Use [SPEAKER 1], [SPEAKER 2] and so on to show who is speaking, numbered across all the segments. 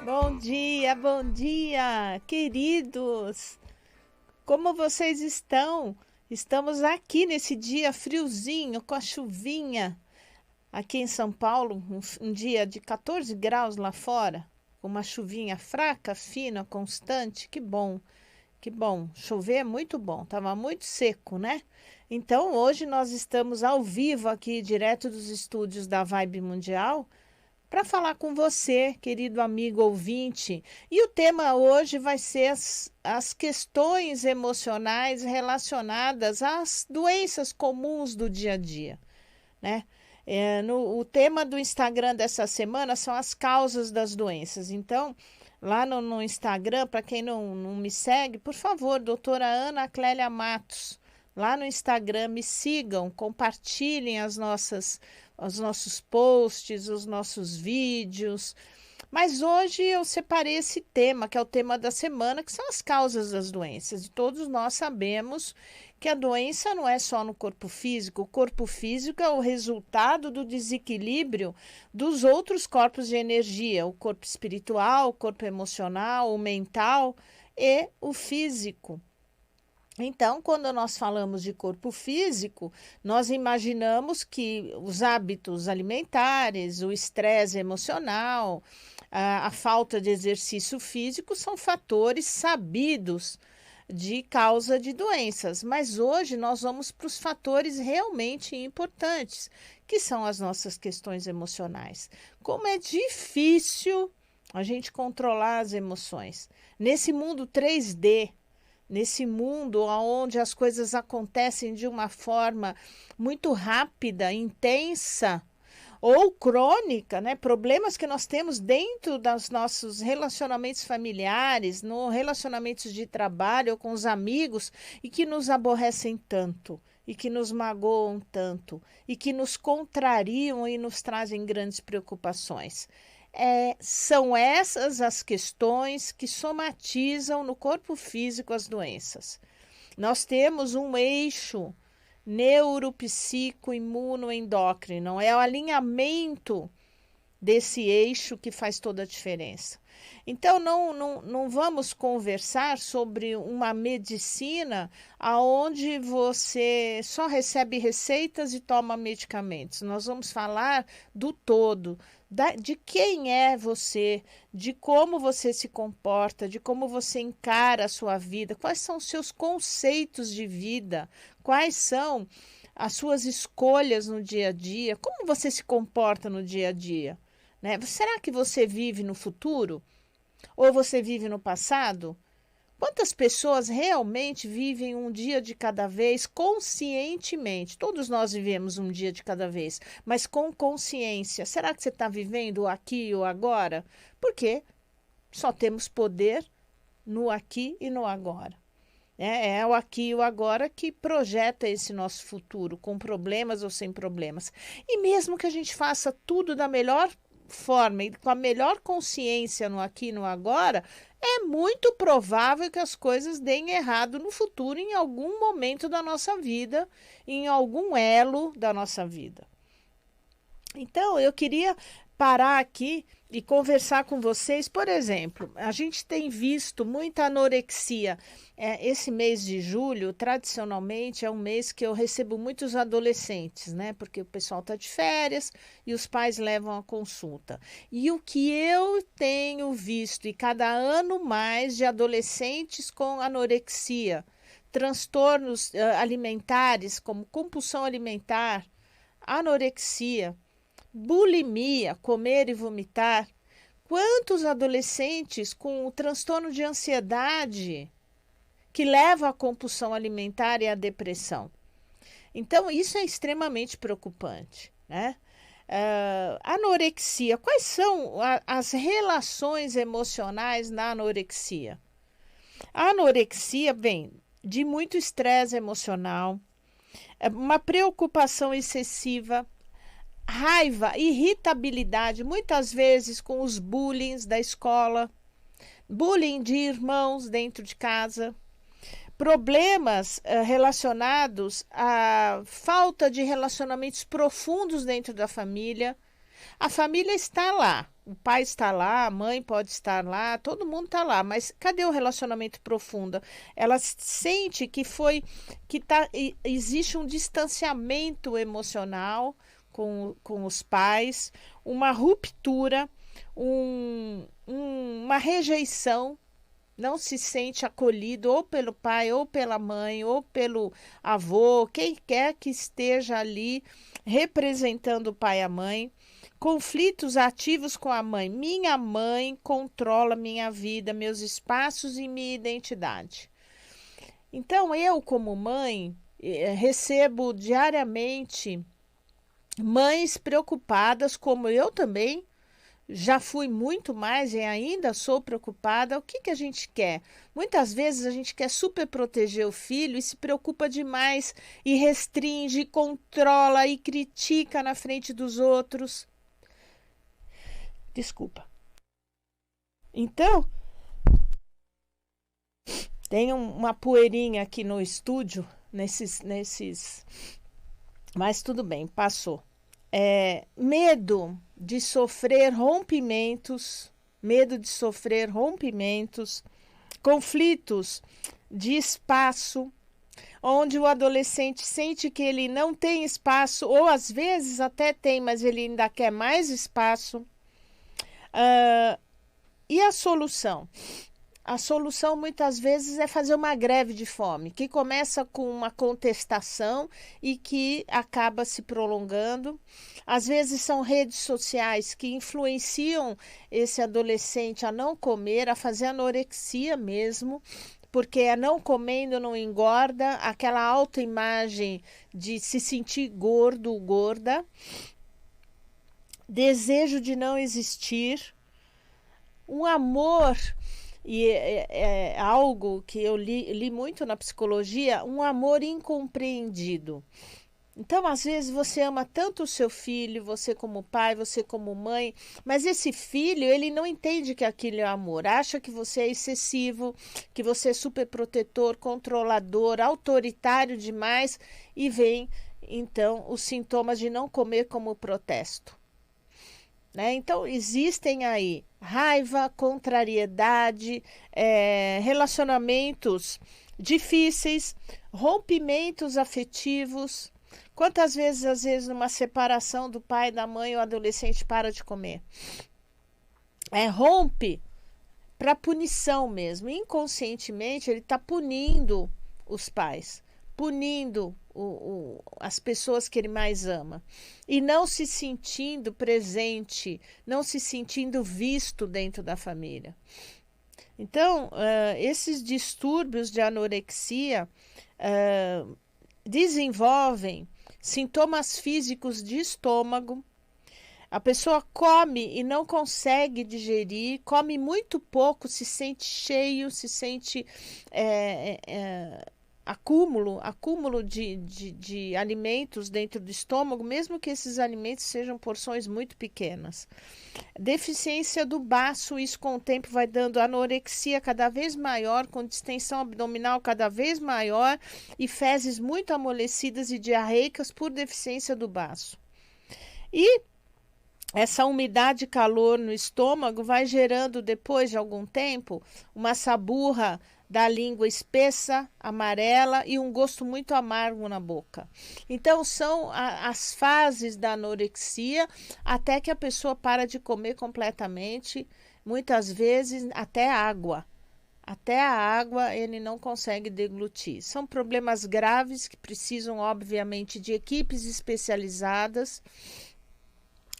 [SPEAKER 1] Bom dia, queridos! Como vocês estão? Estamos aqui nesse dia friozinho, com a chuvinha, aqui em São Paulo, um dia de 14 graus lá fora, com uma chuvinha fraca, fina, constante. Que bom, que bom. Chover é muito bom, estava muito seco, né? Então, hoje nós estamos ao vivo aqui, direto dos estúdios da Vibe Mundial, para falar com você, querido amigo ouvinte. E o tema hoje vai ser as questões emocionais relacionadas às doenças comuns do dia a dia, né? O tema do Instagram dessa semana são as causas das doenças. Então, lá no Instagram, para quem não me segue, por favor, doutora Ana Clélia Matos, lá no Instagram, me sigam, compartilhem os nossos posts, os nossos vídeos. Mas hoje eu separei esse tema, que é o tema da semana, que são as causas das doenças. E todos nós sabemos que a doença não é só no corpo físico. O corpo físico é o resultado do desequilíbrio dos outros corpos de energia, o corpo espiritual, o corpo emocional, o mental e o físico. Então, quando nós falamos de corpo físico, nós imaginamos que os hábitos alimentares, o estresse emocional, a falta de exercício físico são fatores sabidos de causa de doenças. Mas hoje nós vamos para os fatores realmente importantes, que são as nossas questões emocionais. Como é difícil a gente controlar as emoções. Nesse mundo 3D, nesse mundo onde as coisas acontecem de uma forma muito rápida, intensa ou crônica, né? Problemas que nós temos dentro dos nossos relacionamentos familiares, no relacionamentos de trabalho ou com os amigos e que nos aborrecem tanto e que nos magoam tanto e que nos contrariam e nos trazem grandes preocupações. São essas as questões que somatizam no corpo físico as doenças. Nós temos um eixo neuropsico-imunoendócrino, é o alinhamento desse eixo que faz toda a diferença. Então, não vamos conversar sobre uma medicina onde você só recebe receitas e toma medicamentos. Nós vamos falar do todo, de quem é você, de como você se comporta, de como você encara a sua vida, quais são os seus conceitos de vida, quais são as suas escolhas no dia a dia, como você se comporta no dia a dia. Né? Será que você vive no futuro? Ou você vive no passado? Quantas pessoas realmente vivem um dia de cada vez conscientemente? Todos nós vivemos um dia de cada vez, mas com consciência. Será que você está vivendo o aqui e o agora? Porque só temos poder no aqui e no agora. É o aqui e o agora que projeta esse nosso futuro, com problemas ou sem problemas. E mesmo que a gente faça tudo da melhor forma e com a melhor consciência no aqui e no agora, é muito provável que as coisas deem errado no futuro, em algum momento da nossa vida, em algum elo da nossa vida. Então, eu queria parar aqui e conversar com vocês. Por exemplo, a gente tem visto muita anorexia. Esse mês de julho, tradicionalmente, é um mês que eu recebo muitos adolescentes, né? Porque o pessoal está de férias e os pais levam a consulta. E o que eu tenho visto, e cada ano mais, de adolescentes com anorexia, transtornos alimentares, como compulsão alimentar, anorexia, bulimia, comer e vomitar. Quantos adolescentes com o transtorno de ansiedade que leva à compulsão alimentar e à depressão? Então, isso é extremamente preocupante, né? Anorexia. Quais são as relações emocionais na anorexia? A anorexia vem de muito estresse emocional, uma preocupação excessiva, raiva, irritabilidade, muitas vezes com os bullying da escola, bullying de irmãos dentro de casa, problemas relacionados à falta de relacionamentos profundos dentro da família A família está lá, o pai está lá, a mãe pode estar lá, todo mundo está lá, mas cadê o relacionamento profundo? Ela sente existe um distanciamento emocional com os pais, uma ruptura, uma rejeição, não se sente acolhido ou pelo pai, ou pela mãe, ou pelo avô, quem quer que esteja ali representando o pai e a mãe. Conflitos ativos com a mãe. Minha mãe controla minha vida, meus espaços e minha identidade. Então, eu, como mãe, recebo diariamente mães preocupadas, como eu também. Já fui muito mais e ainda sou preocupada. O que a gente quer? Muitas vezes a gente quer super proteger o filho e se preocupa demais e restringe, controla e critica na frente dos outros. Desculpa. Então, tem uma poeirinha aqui no estúdio, mas tudo bem, passou. Medo de sofrer rompimentos, conflitos de espaço, onde o adolescente sente que ele não tem espaço, ou às vezes até tem, mas ele ainda quer mais espaço. E a solução? A solução muitas vezes é fazer uma greve de fome, que começa com uma contestação e que acaba se prolongando. Às vezes são redes sociais que influenciam esse adolescente a não comer, a fazer anorexia mesmo, porque não comendo não engorda, aquela autoimagem de se sentir gordo, gorda, desejo de não existir, um amor. E é algo que eu li muito na psicologia, um amor incompreendido. Então, às vezes, você ama tanto o seu filho, você como pai, você como mãe, mas esse filho, ele não entende que aquilo é amor, acha que você é excessivo, que você é superprotetor, controlador, autoritário demais, e vem, então, os sintomas de não comer como protesto. Né? Então, existem aí raiva, contrariedade, relacionamentos difíceis, rompimentos afetivos. Quantas vezes, às vezes, numa separação do pai e da mãe, o adolescente para de comer? Rompe para punição mesmo. Inconscientemente, ele está punindo os pais, punindo as pessoas que ele mais ama e não se sentindo presente, não se sentindo visto dentro da família. Então, esses distúrbios de anorexia desenvolvem sintomas físicos de estômago. A pessoa come e não consegue digerir, come muito pouco, se sente cheio, se sente acúmulo de alimentos dentro do estômago, mesmo que esses alimentos sejam porções muito pequenas. Deficiência do baço, isso com o tempo vai dando anorexia cada vez maior, com distensão abdominal cada vez maior e fezes muito amolecidas e diarreicas por deficiência do baço. E essa umidade e calor no estômago vai gerando, depois de algum tempo, uma saburra da língua espessa, amarela e um gosto muito amargo na boca. Então, são as fases da anorexia até que a pessoa para de comer completamente, muitas vezes até água. Até a água ele não consegue deglutir. São problemas graves que precisam, obviamente, de equipes especializadas,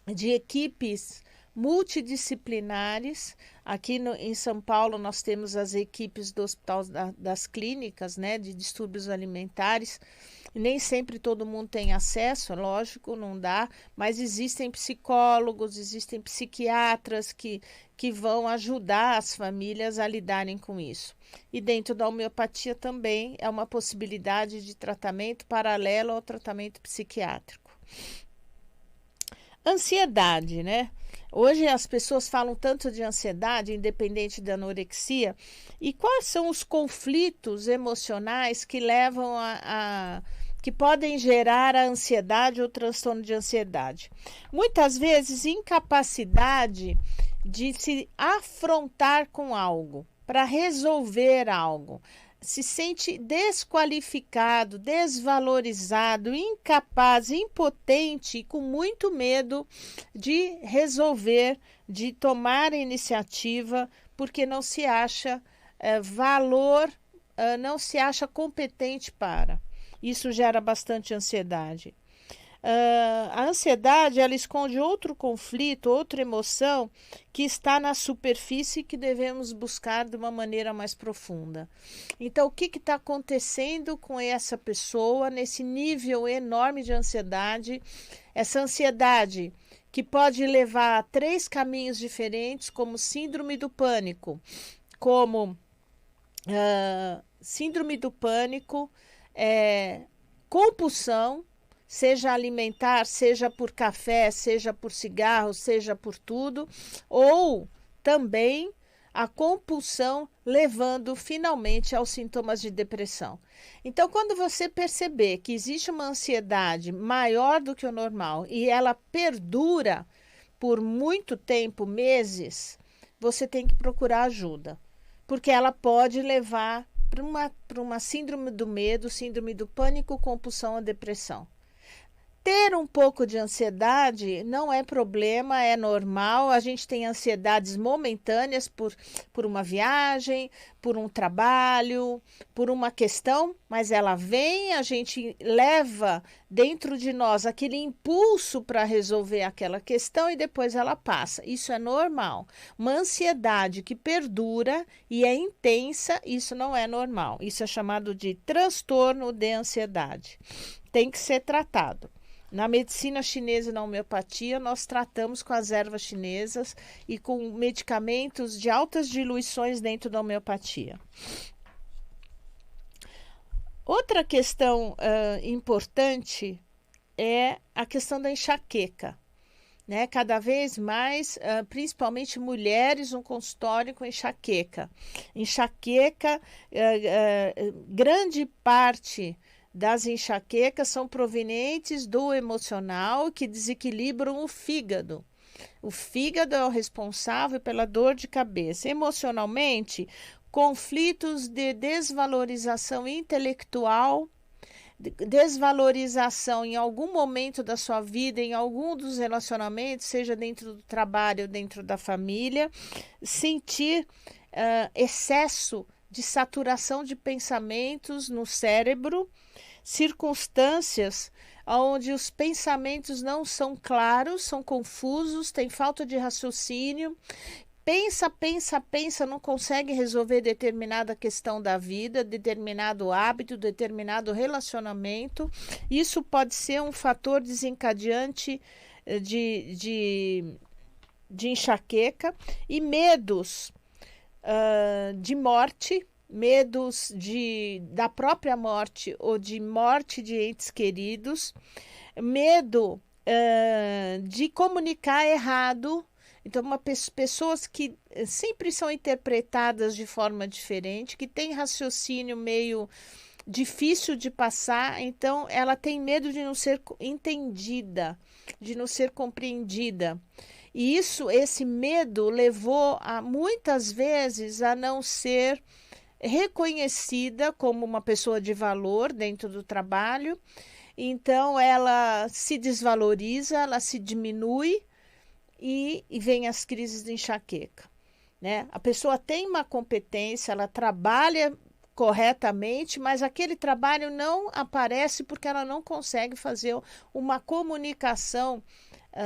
[SPEAKER 1] de equipes multidisciplinares. Aqui em São Paulo nós temos as equipes do Hospital das Clínicas, né, de distúrbios alimentares. Nem sempre todo mundo tem acesso, lógico, não dá, mas existem psicólogos, existem psiquiatras que vão ajudar as famílias a lidarem com isso. E dentro da homeopatia também é uma possibilidade de tratamento paralelo ao tratamento psiquiátrico. Ansiedade, né? Hoje as pessoas falam tanto de ansiedade, independente da anorexia. E quais são os conflitos emocionais que levam a que podem gerar a ansiedade ou transtorno de ansiedade. Muitas vezes, incapacidade de se afrontar com algo, para resolver algo. Se sente desqualificado, desvalorizado, incapaz, impotente e com muito medo de resolver, de tomar a iniciativa, porque não se acha não se acha competente para. Isso gera bastante ansiedade. A ansiedade, ela esconde outro conflito, outra emoção que está na superfície e que devemos buscar de uma maneira mais profunda. Então, o que está acontecendo com essa pessoa nesse nível enorme de ansiedade? Essa ansiedade que pode levar a 3 caminhos diferentes, como síndrome do pânico, compulsão, seja alimentar, seja por café, seja por cigarro, seja por tudo, ou também a compulsão levando finalmente aos sintomas de depressão. Então, quando você perceber que existe uma ansiedade maior do que o normal e ela perdura por muito tempo, meses, você tem que procurar ajuda, porque ela pode levar para uma síndrome do medo, síndrome do pânico, compulsão ou depressão. Ter um pouco de ansiedade não é problema, é normal. A gente tem ansiedades momentâneas por uma viagem, por um trabalho, por uma questão, mas ela vem, a gente leva dentro de nós aquele impulso para resolver aquela questão e depois ela passa. Isso é normal. Uma ansiedade que perdura e é intensa, isso não é normal. Isso é chamado de transtorno de ansiedade. Tem que ser tratado. Na medicina chinesa e na homeopatia, nós tratamos com as ervas chinesas e com medicamentos de altas diluições dentro da homeopatia. Outra questão importante é a questão da enxaqueca. Né? Cada vez mais, principalmente mulheres, um consultório com enxaqueca. Enxaqueca, grande parte das enxaquecas são provenientes do emocional que desequilibram o fígado. O fígado é o responsável pela dor de cabeça. Emocionalmente, conflitos de desvalorização intelectual, desvalorização em algum momento da sua vida, em algum dos relacionamentos, seja dentro do trabalho ou dentro da família, sentir excesso de saturação de pensamentos no cérebro, circunstâncias onde os pensamentos não são claros, são confusos, tem falta de raciocínio, pensa, não consegue resolver determinada questão da vida, determinado hábito, determinado relacionamento. Isso pode ser um fator desencadeante de enxaqueca e medos de morte, medos da própria morte ou de morte de entes queridos, medo de comunicar errado. Então, pessoas que sempre são interpretadas de forma diferente, que têm raciocínio meio difícil de passar, então ela tem medo de não ser entendida, de não ser compreendida. E esse medo levou muitas vezes a não ser reconhecida como uma pessoa de valor dentro do trabalho. Então ela se desvaloriza, ela se diminui e vem as crises de enxaqueca, né? A pessoa tem uma competência, ela trabalha corretamente, mas aquele trabalho não aparece porque ela não consegue fazer uma comunicação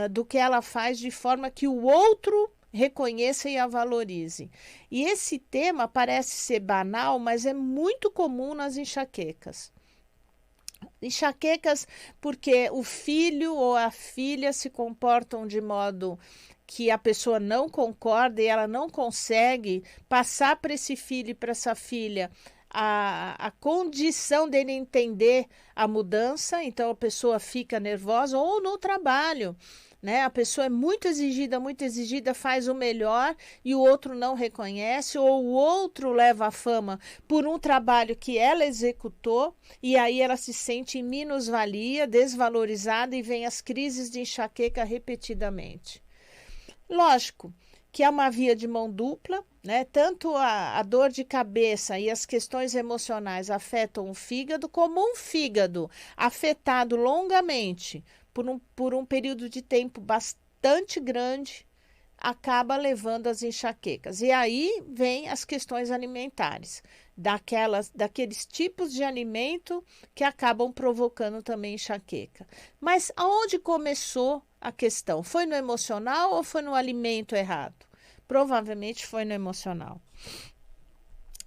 [SPEAKER 1] do que ela faz de forma que o outro reconheça e a valorize. E esse tema parece ser banal, mas é muito comum nas enxaquecas. Enxaquecas porque o filho ou a filha se comportam de modo que a pessoa não concorda e ela não consegue passar para esse filho e para essa filha a condição dele entender a mudança, então a pessoa fica nervosa, ou no trabalho. né? A pessoa é muito exigida, faz o melhor e o outro não reconhece, ou o outro leva a fama por um trabalho que ela executou e aí ela se sente em minusvalia, desvalorizada e vem as crises de enxaqueca repetidamente. Lógico que é uma via de mão dupla, né? Tanto a dor de cabeça e as questões emocionais afetam o fígado, como um fígado afetado longamente por um período de tempo bastante grande acaba levando às enxaquecas. E aí vem as questões alimentares, daqueles tipos de alimento que acabam provocando também enxaqueca. Mas aonde começou a questão? Foi no emocional ou foi no alimento errado? Provavelmente foi no emocional.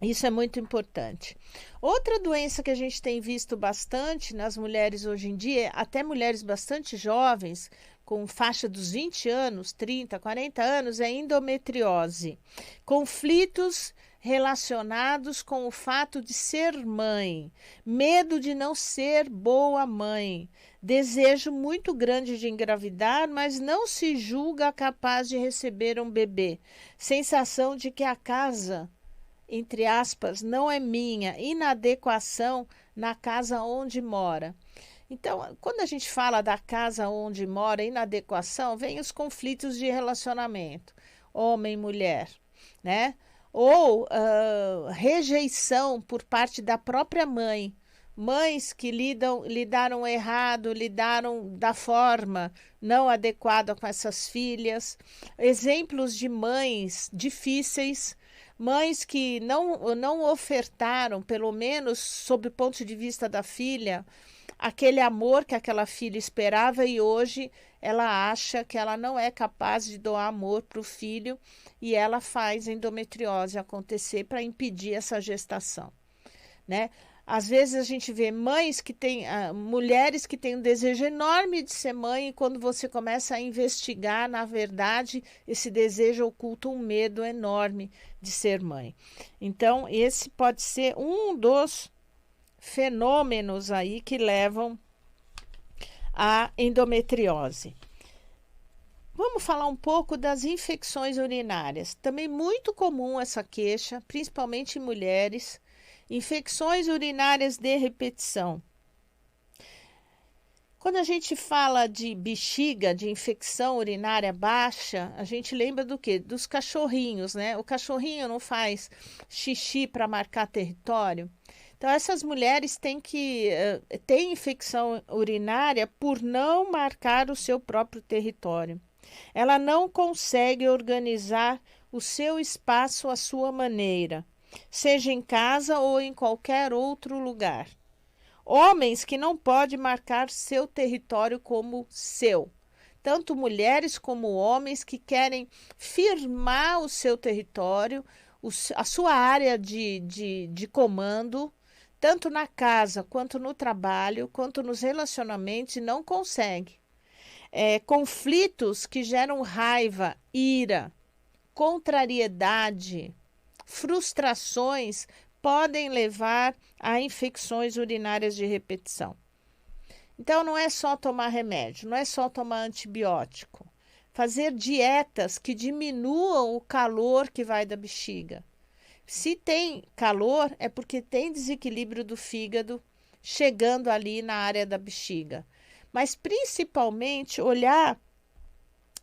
[SPEAKER 1] Isso é muito importante. Outra doença que a gente tem visto bastante nas mulheres hoje em dia, até mulheres bastante jovens, com faixa dos 20 anos, 30, 40 anos, é endometriose. Conflitos relacionados com o fato de ser mãe, medo de não ser boa mãe, desejo muito grande de engravidar, mas não se julga capaz de receber um bebê, sensação de que a casa, entre aspas, não é minha, inadequação na casa onde mora. Então, quando a gente fala da casa onde mora, inadequação, vem os conflitos de relacionamento, homem e mulher, né? Ou rejeição por parte da própria mãe. Mães que lidaram errado, lidaram da forma não adequada com essas filhas. Exemplos de mães difíceis, mães que não ofertaram, pelo menos sob o ponto de vista da filha, aquele amor que aquela filha esperava e hoje ela acha que ela não é capaz de doar amor para o filho e ela faz endometriose acontecer para impedir essa gestação, né? Às vezes a gente vê mães que têm, mulheres que têm um desejo enorme de ser mãe e quando você começa a investigar, na verdade, esse desejo oculta um medo enorme de ser mãe. Então, esse pode ser um dos fenômenos aí que levam à endometriose. Vamos falar um pouco das infecções urinárias. Também muito comum essa queixa, principalmente em mulheres. Infecções urinárias de repetição. Quando a gente fala de bexiga, de infecção urinária baixa, a gente lembra do quê? Dos cachorrinhos, né? O cachorrinho não faz xixi para marcar território. Então, essas mulheres têm infecção urinária por não marcar o seu próprio território. Ela não consegue organizar o seu espaço à sua maneira, seja em casa ou em qualquer outro lugar. Homens que não podem marcar seu território como seu. Tanto mulheres como homens que querem firmar o seu território, a sua área de comando, tanto na casa, quanto no trabalho, quanto nos relacionamentos, e não consegue. Conflitos que geram raiva, ira, contrariedade, frustrações podem levar a infecções urinárias de repetição. Então, não é só tomar remédio, não é só tomar antibiótico. Fazer dietas que diminuam o calor que vai da bexiga. Se tem calor, é porque tem desequilíbrio do fígado chegando ali na área da bexiga. Mas, principalmente, olhar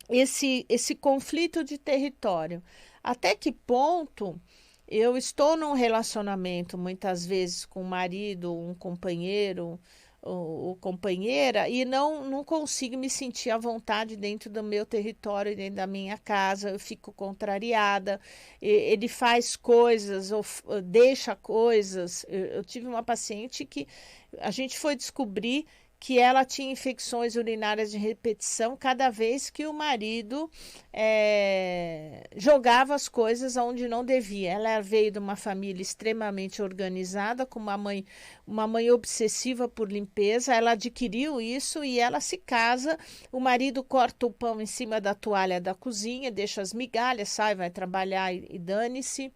[SPEAKER 1] esse conflito de território. Até que ponto eu estou num relacionamento, muitas vezes, com um marido, um companheiro ou companheira, e não consigo me sentir à vontade dentro do meu território, dentro da minha casa, eu fico contrariada, ele faz coisas ou deixa coisas. Eu tive uma paciente que a gente foi descobrir que ela tinha infecções urinárias de repetição cada vez que o marido jogava as coisas onde não devia. Ela veio de uma família extremamente organizada, com uma mãe obsessiva por limpeza. Ela adquiriu isso e ela se casa. O marido corta o pão em cima da toalha da cozinha, deixa as migalhas, sai, vai trabalhar e dane-se.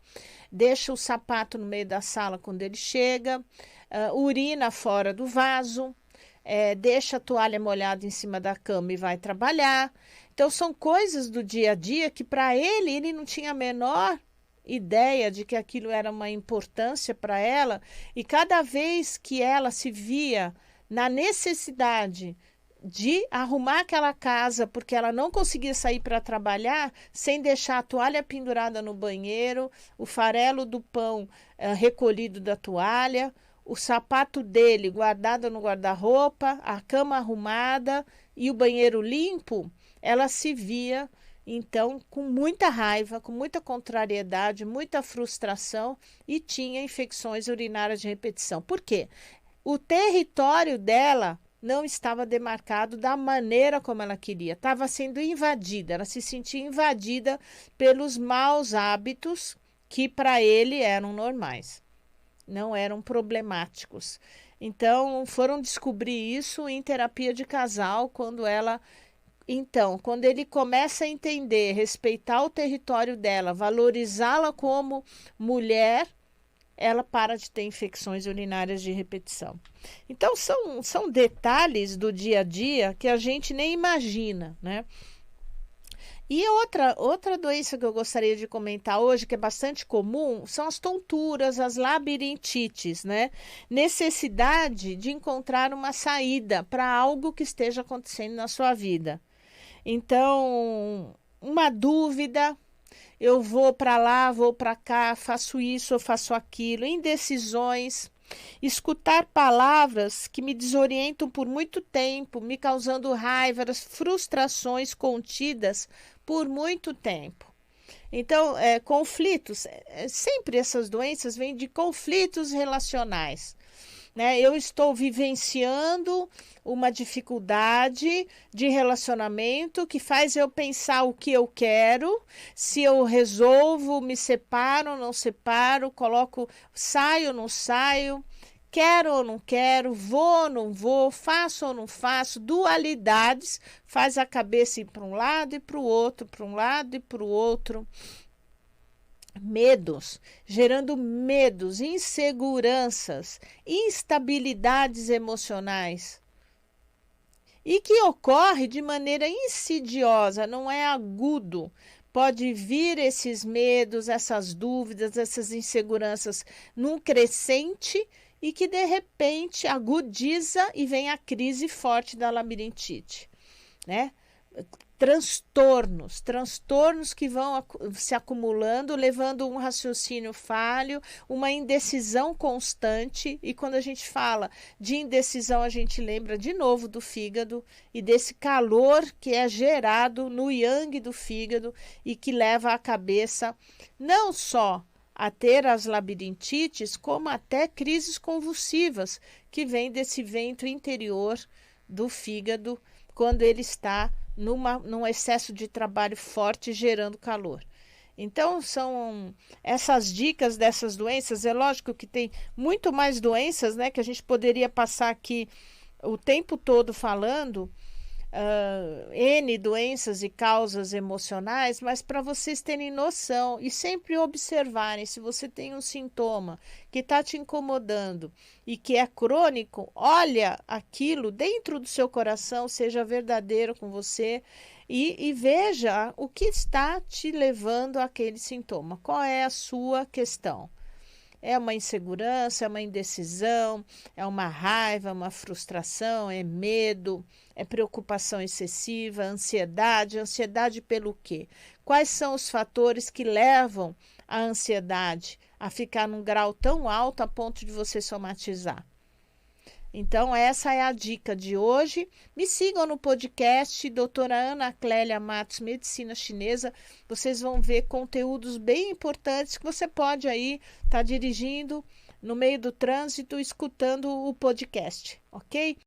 [SPEAKER 1] Deixa o sapato no meio da sala quando ele chega, urina fora do vaso. deixa a toalha molhada em cima da cama e vai trabalhar. Então, são coisas do dia a dia que, para ele não tinha a menor ideia de que aquilo era uma importância para ela, e cada vez que ela se via na necessidade de arrumar aquela casa porque ela não conseguia sair para trabalhar sem deixar a toalha pendurada no banheiro, o farelo do pão recolhido da toalha, o sapato dele guardado no guarda-roupa, a cama arrumada e o banheiro limpo, ela se via então com muita raiva, com muita contrariedade, muita frustração, e tinha infecções urinárias de repetição. Por quê? O território dela não estava demarcado da maneira como ela queria, estava sendo invadida, ela se sentia invadida pelos maus hábitos que para ele eram normais, não eram problemáticos. Então, foram descobrir isso em terapia de casal, quando ele começa a entender, respeitar o território dela, valorizá-la como mulher, ela para de ter infecções urinárias de repetição. Então, são detalhes do dia a dia que a gente nem imagina, né? E outra doença que eu gostaria de comentar hoje, que é bastante comum, são as tonturas, as labirintites, né? Necessidade de encontrar uma saída para algo que esteja acontecendo na sua vida. Então, uma dúvida, eu vou para lá, vou para cá, faço isso, eu faço aquilo, indecisões, escutar palavras que me desorientam por muito tempo, me causando raiva, frustrações contidas por muito tempo. Então, conflitos, sempre essas doenças vêm de conflitos relacionais. Né? Eu estou vivenciando uma dificuldade de relacionamento que faz eu pensar o que eu quero, se eu resolvo, me separo ou não separo, saio ou não saio, quero ou não quero, vou ou não vou, faço ou não faço, dualidades, faz a cabeça ir para um lado e para o outro, para um lado e para o outro. Medos, gerando medos, inseguranças, instabilidades emocionais. E que ocorre de maneira insidiosa, não é agudo. Pode vir esses medos, essas dúvidas, essas inseguranças num crescente e que de repente agudiza e vem a crise forte da labirintite, né? Transtornos que vão se acumulando, levando um raciocínio falho, uma indecisão constante. E quando a gente fala de indecisão, a gente lembra de novo do fígado e desse calor que é gerado no yang do fígado e que leva a cabeça não só a ter as labirintites, como até crises convulsivas, que vem desse vento interior do fígado quando ele está num excesso de trabalho forte gerando calor. Então, são essas dicas dessas doenças. É lógico que tem muito mais doenças, né, que a gente poderia passar aqui o tempo todo falando, N doenças e causas emocionais, mas para vocês terem noção e sempre observarem, se você tem um sintoma que está te incomodando e que é crônico, olha aquilo dentro do seu coração, seja verdadeiro com você e veja o que está te levando àquele sintoma, qual é a sua questão. É uma insegurança, é uma indecisão, é uma raiva, uma frustração, é medo, é preocupação excessiva, ansiedade. Ansiedade pelo quê? Quais são os fatores que levam a ansiedade a ficar num grau tão alto a ponto de você somatizar? Então, essa é a dica de hoje. Me sigam no podcast doutora Ana Clélia Matos, Medicina Chinesa. Vocês vão ver conteúdos bem importantes que você pode aí estar dirigindo no meio do trânsito, escutando o podcast, ok?